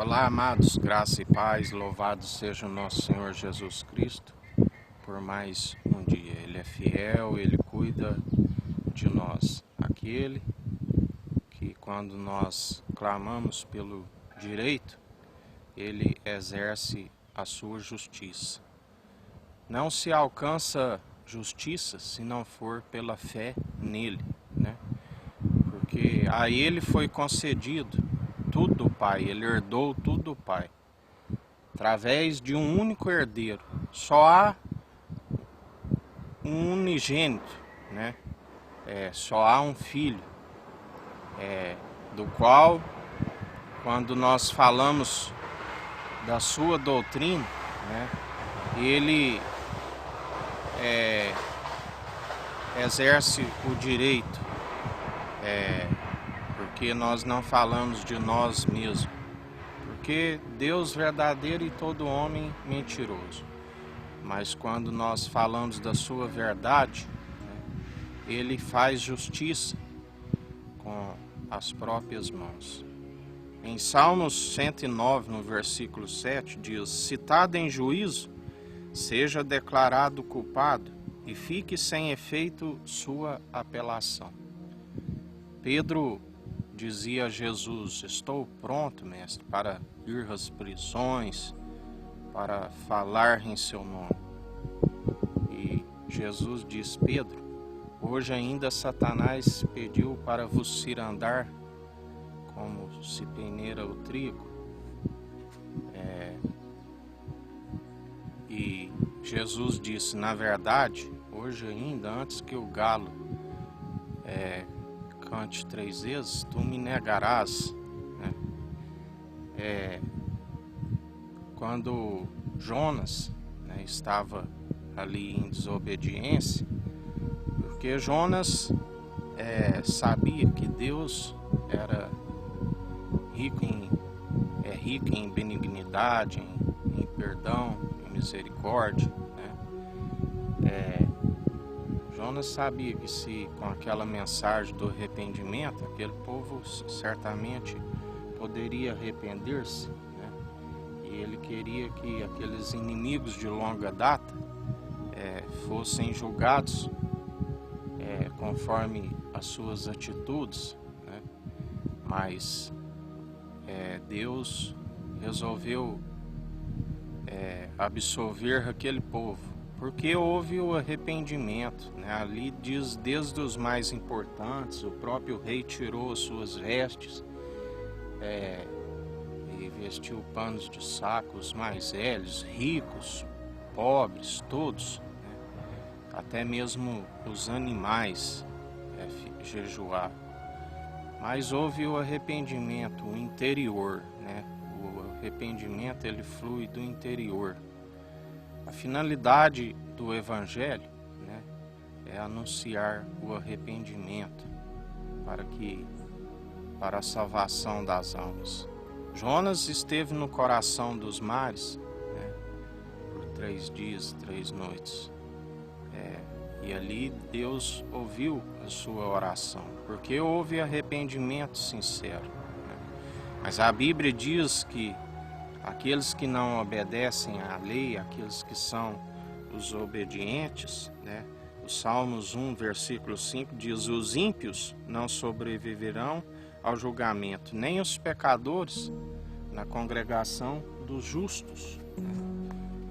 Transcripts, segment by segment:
Olá, amados, graça e paz, louvado seja o nosso Senhor Jesus Cristo por mais um dia. Ele é fiel, Ele cuida de nós. Aquele que, quando nós clamamos pelo direito, Ele exerce a sua justiça. Não se alcança justiça se não for pela fé nele, né? Porque a Ele foi concedido tudo do Pai, Ele herdou tudo do Pai, através de um único herdeiro. Só há um unigênito, né? Só há um filho, do qual, quando nós falamos da sua doutrina, né, ele exerce o direito, porque nós não falamos de nós mesmos, porque Deus verdadeiro e todo homem mentiroso. Mas quando nós falamos da sua verdade, ele faz justiça com as próprias mãos. Em Salmos 109, no versículo 7, diz: citado em juízo, seja declarado culpado e fique sem efeito sua apelação. Pedro dizia a Jesus: estou pronto, mestre, para ir às prisões, para falar em seu nome. E Jesus diz: Pedro, hoje ainda Satanás pediu para vos cirandar como se peneira o trigo. E Jesus disse: na verdade, hoje ainda, antes que o galo cante 3 vezes, tu me negarás, né? Quando Jonas, né, estava ali em desobediência, porque Jonas sabia que Deus era rico em benignidade, em perdão, em misericórdia, né? Jonas sabia que se com aquela mensagem do arrependimento, aquele povo certamente poderia arrepender-se, né? E ele queria que aqueles inimigos de longa data fossem julgados conforme as suas atitudes, né? Mas Deus resolveu absolver aquele povo, porque houve o arrependimento, né? Ali diz, desde os mais importantes, o próprio rei tirou as suas vestes e vestiu panos de saco, os mais velhos, ricos, pobres, todos, né? Até mesmo os animais jejuaram. Mas houve o arrependimento interior, né? O arrependimento, ele flui do interior. A finalidade do Evangelho, né, é anunciar o arrependimento para a salvação das almas. Jonas esteve no coração dos mares, né, por 3 dias, 3 noites. E ali Deus ouviu a sua oração, porque houve arrependimento sincero, né? Mas a Bíblia diz que aqueles que não obedecem à lei, aqueles que são os obedientes, né? O Salmos 1, versículo 5 diz: os ímpios não sobreviverão ao julgamento, nem os pecadores na congregação dos justos, né?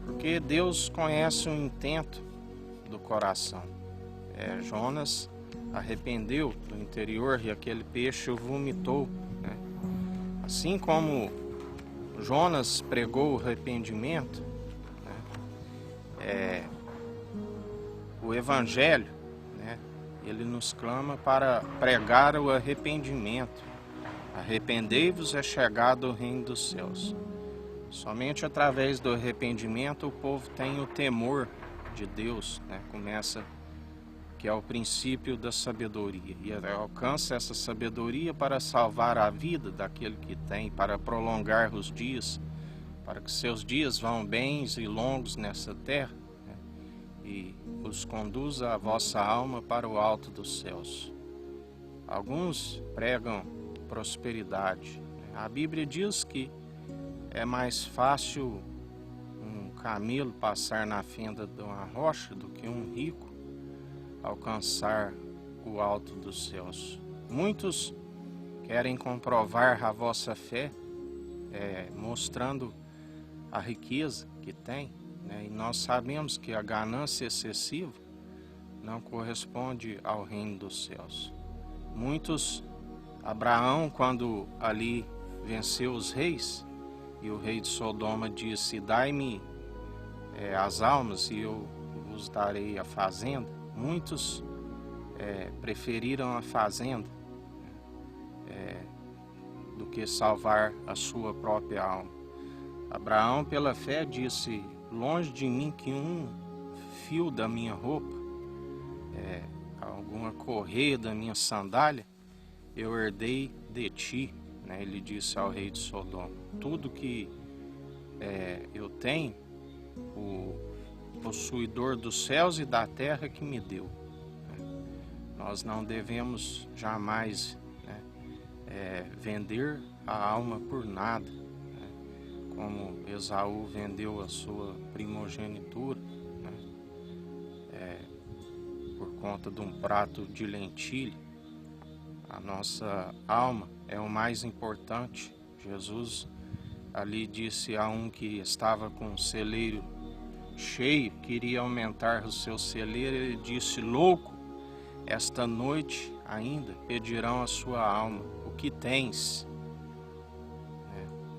Porque Deus conhece o intento do coração. Jonas arrependeu do interior e aquele peixe o vomitou, né? Assim como Jonas pregou o arrependimento, né, o Evangelho, né, ele nos clama para pregar o arrependimento. Arrependei-vos, é chegado o reino dos céus. Somente através do arrependimento o povo tem o temor de Deus, né? Começa, que é o princípio da sabedoria, e alcança essa sabedoria para salvar a vida daquele que tem, para prolongar os dias, para que seus dias vão bens e longos nessa terra, né? E os conduza a vossa alma para o alto dos céus. Alguns pregam prosperidade, né? A Bíblia diz que é mais fácil um camelo passar na fenda de uma rocha do que um rico alcançar o alto dos céus. Muitos querem comprovar a vossa fé, mostrando a riqueza que tem, né? E nós sabemos que a ganância excessiva não corresponde ao reino dos céus. Muitos, Abraão, quando ali venceu os reis, e o rei de Sodoma disse: dai-me as almas e eu vos darei a fazenda. Muitos preferiram a fazenda do que salvar a sua própria alma. Abraão, pela fé, disse: longe de mim que um fio da minha roupa, alguma correia da minha sandália, eu herdei de ti, né? Ele disse ao rei de Sodoma: tudo que eu tenho, o possuidor dos céus e da terra que me deu. Nós não devemos jamais vender a alma por nada, né? Como Esaú vendeu a sua primogenitura, né? Por conta de um prato de lentilha. A nossa alma é o mais importante. Jesus ali disse a um que estava com o celeiro cheio, queria aumentar o seu celeiro, ele disse: louco, esta noite ainda pedirão a sua alma. O que tens?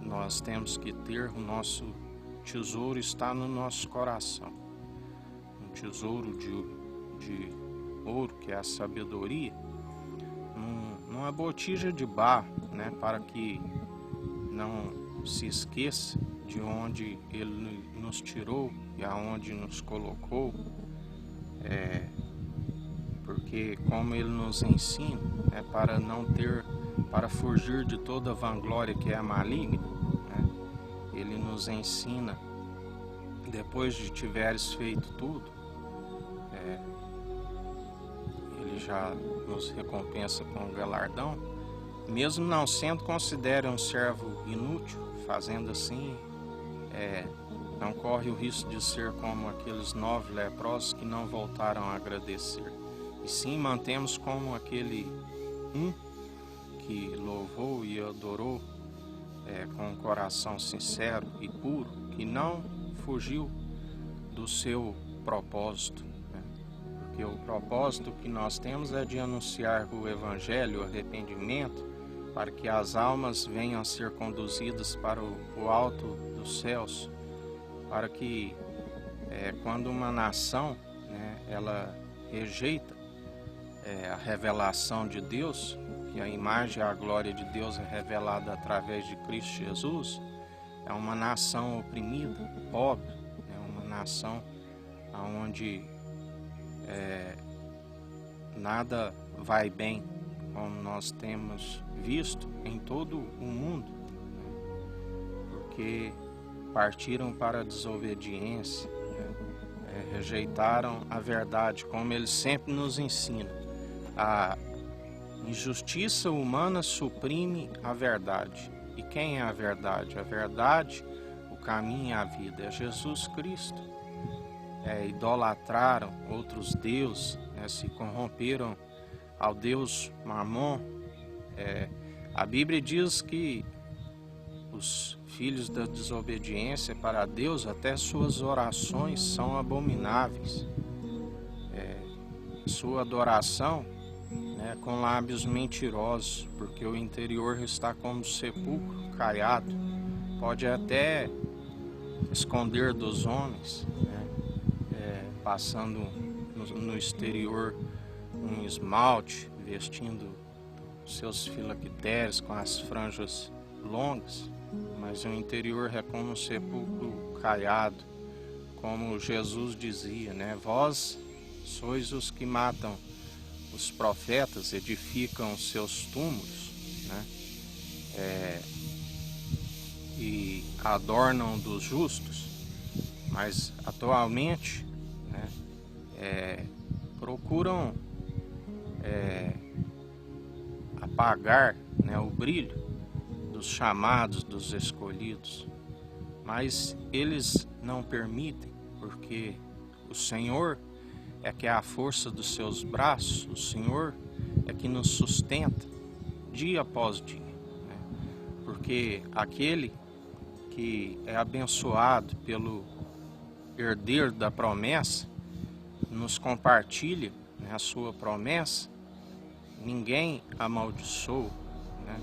Nós temos que ter, o nosso tesouro está no nosso coração. Um tesouro de ouro, que é a sabedoria, numa botija de barro, né? Para que não se esqueça de onde Ele nos tirou e aonde nos colocou, porque como Ele nos ensina, para fugir de toda vanglória que é maligna, né? Ele nos ensina, depois de tiveres feito tudo, Ele já nos recompensa com um galardão. Mesmo não sendo, considere um servo inútil. Fazendo assim, não corre o risco de ser como aqueles 9 leprosos que não voltaram a agradecer. E sim, mantemos como aquele que louvou e adorou com um coração sincero e puro, que não fugiu do seu propósito, né? Porque o propósito que nós temos é de anunciar o Evangelho, o arrependimento, para que as almas venham a ser conduzidas para o alto dos céus, para que quando uma nação, né, ela rejeita a revelação de Deus, que a imagem e a glória de Deus é revelada através de Cristo Jesus, é uma nação oprimida, pobre, é uma nação onde nada vai bem, como nós temos visto em todo o mundo, porque partiram para a desobediência, rejeitaram a verdade, como Ele sempre nos ensina. A injustiça humana suprime a verdade. E quem é a verdade? A verdade, o caminho e a vida é Jesus Cristo. Idolatraram outros deuses, se corromperam ao Deus Mamon. A Bíblia diz que os filhos da desobediência para Deus, até suas orações são abomináveis. Sua adoração, com lábios mentirosos, porque o interior está como sepulcro caiado. Pode até esconder dos homens, passando no exterior um esmalte, vestindo seus filactérios com as franjas longas, mas o interior é como um sepulcro caiado, como Jesus dizia, vós sois os que matam os profetas, edificam seus túmulos, e adornam dos justos, mas atualmente procuram apagar o brilho dos chamados, dos escolhidos. mas eles não permitem, porque o Senhor é que é a força dos seus braços, o Senhor é que nos sustenta dia após dia, né? Porque aquele que é abençoado pelo herdeiro da promessa, nos compartilha, né, a sua promessa, ninguém amaldiçoa, né?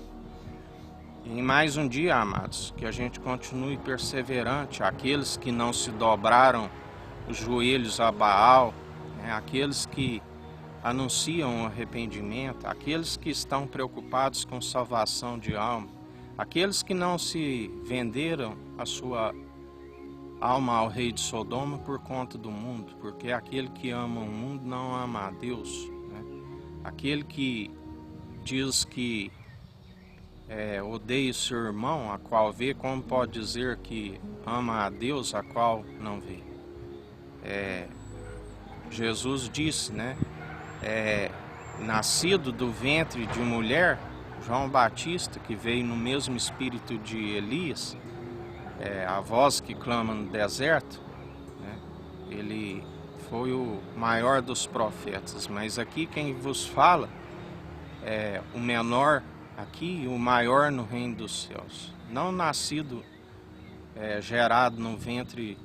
E em mais um dia, amados, que a gente continue perseverante, aqueles que não se dobraram os joelhos a Baal, né, aqueles que anunciam o arrependimento, aqueles que estão preocupados com salvação de alma, aqueles que não se venderam a sua alma ao rei de Sodoma por conta do mundo, porque aquele que ama o mundo não ama a Deus, né? Aquele que diz que odeia o seu irmão, a qual vê, como pode dizer que ama a Deus, a qual não vê? Jesus disse, né? Nascido do ventre de mulher, João Batista, que veio no mesmo espírito de Elias, a voz que clama no deserto, né? Ele foi o maior dos profetas, mas aqui quem vos fala é o menor aqui e o maior no reino dos céus. Não nascido, gerado no ventre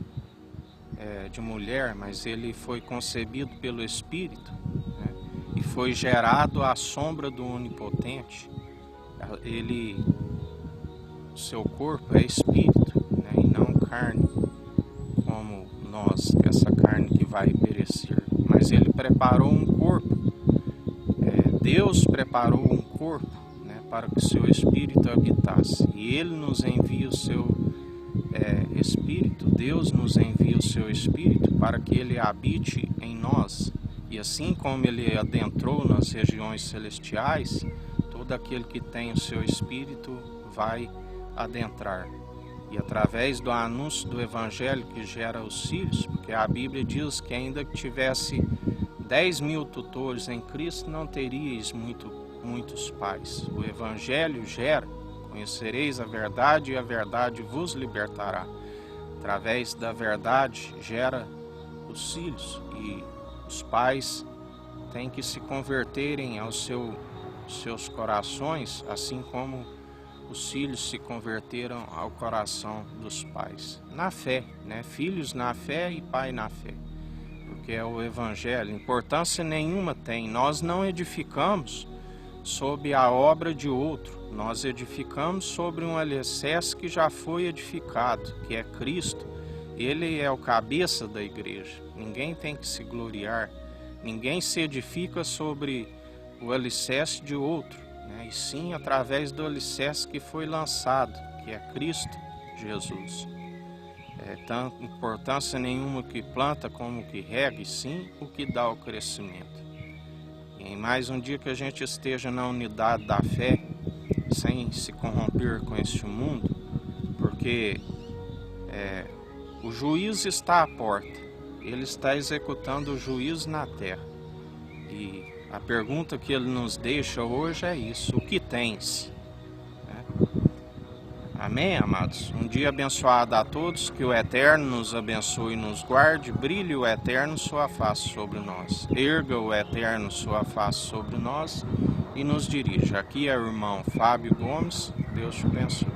de mulher, mas ele foi concebido pelo Espírito, né? E foi gerado à sombra do Onipotente. O seu corpo é espírito, né? E não carne, como nós, essa carne que vai perecer. Mas ele preparou um corpo, Deus preparou um corpo, né, para que o seu Espírito habitasse. E ele nos envia o seu Espírito, Deus nos envia o seu Espírito para que ele habite em nós. E assim como ele adentrou nas regiões celestiais, todo aquele que tem o seu Espírito vai adentrar. E através do anúncio do Evangelho que gera os filhos, porque a Bíblia diz que ainda que tivesse 10.000 tutores em Cristo, não teríeis muitos pais. O Evangelho gera, conhecereis a verdade e a verdade vos libertará. Através da verdade gera os filhos, e os pais têm que se converterem aos seus corações, assim como os filhos se converteram ao coração dos pais. Na fé, né? Filhos na fé e pai na fé. Porque é o Evangelho, importância nenhuma tem. Nós não edificamos sob a obra de outro, nós edificamos sobre um alicerce que já foi edificado, que é Cristo. Ele é o cabeça da igreja. Ninguém tem que se gloriar, ninguém se edifica sobre o alicerce de outro, né? E sim através do alicerce que foi lançado, que é Cristo Jesus. Tanto importância nenhuma que planta como que rega, e sim o que dá o crescimento. E em mais um dia que a gente esteja na unidade da fé, sem se corromper com este mundo, porque o juízo está à porta, ele está executando o juízo na terra. E a pergunta que ele nos deixa hoje é isso: o que tens? Amém, amados? Um dia abençoado a todos, que o Eterno nos abençoe e nos guarde, brilhe o Eterno sua face sobre nós, erga o Eterno sua face sobre nós e nos dirija. Aqui é o irmão Fábio Gomes, Deus te abençoe.